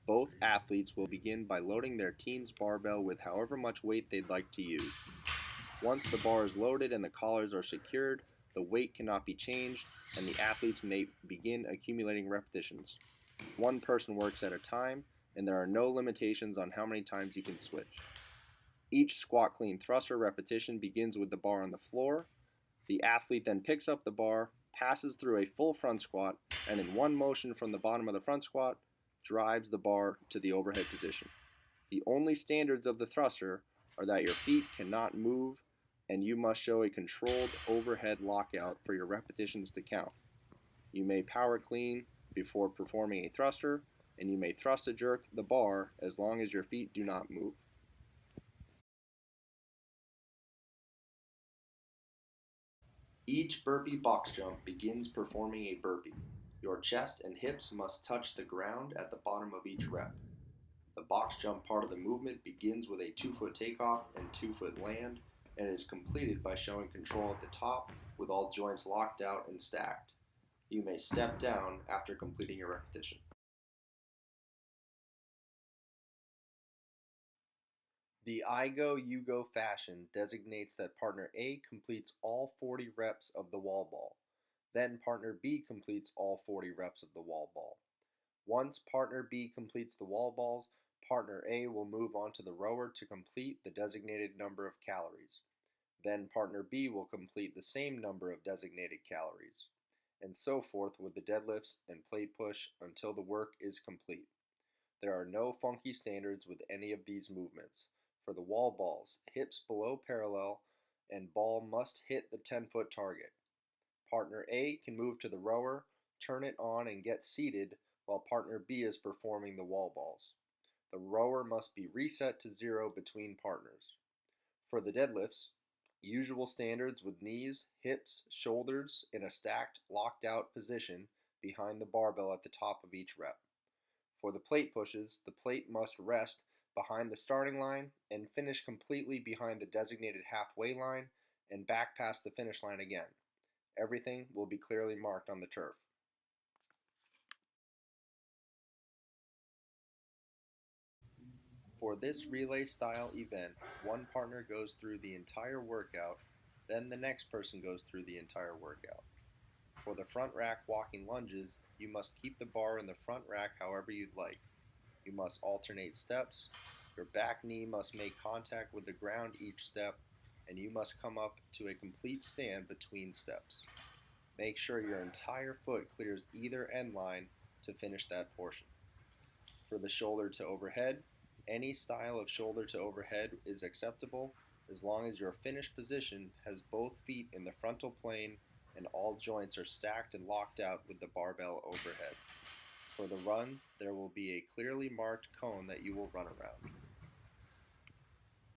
Both athletes will begin by loading their team's barbell with however much weight they'd like to use. Once the bar is loaded and the collars are secured, the weight cannot be changed, and the athletes may begin accumulating repetitions. One person works at a time, and there are no limitations on how many times you can switch. Each squat clean thruster repetition begins with the bar on the floor. The athlete then picks up the bar, passes through a full front squat, and in one motion from the bottom of the front squat, drives the bar to the overhead position. The only standards of the thruster are that your feet cannot move and you must show a controlled overhead lockout for your repetitions to count. You may power clean before performing a thruster, and you may thrust a jerk the bar as long as your feet do not move. Each burpee box jump begins performing a burpee. Your chest and hips must touch the ground at the bottom of each rep. The box jump part of the movement begins with a 2-foot takeoff and 2-foot land and is completed by showing control at the top with all joints locked out and stacked. You may step down after completing your repetition. The I go, you go fashion designates that partner A completes all 40 reps of the wall ball. Then partner B completes all 40 reps of the wall ball. Once partner B completes the wall balls, partner A will move on to the rower to complete the designated number of calories. Then partner B will complete the same number of designated calories, and so forth with the deadlifts and plate push until the work is complete. There are no funky standards with any of these movements. For the wall balls, hips below parallel and ball must hit the 10-foot target. Partner A can move to the rower, turn it on, and get seated while partner B is performing the wall balls. The rower must be reset to 0 between partners. For the deadlifts, usual standards with knees, hips, shoulders in a stacked, locked out position behind the barbell at the top of each rep. For the plate pushes, the plate must rest behind the starting line and finish completely behind the designated halfway line and back past the finish line again. Everything will be clearly marked on the turf. For this relay style event, one partner goes through the entire workout, then the next person goes through the entire workout. For the front rack walking lunges, you must keep the bar in the front rack however you'd like. You must alternate steps, your back knee must make contact with the ground each step, and you must come up to a complete stand between steps. Make sure your entire foot clears either end line to finish that portion. For the shoulder to overhead, any style of shoulder to overhead is acceptable as long as your finished position has both feet in the frontal plane and all joints are stacked and locked out with the barbell overhead. For the run, there will be a clearly marked cone that you will run around.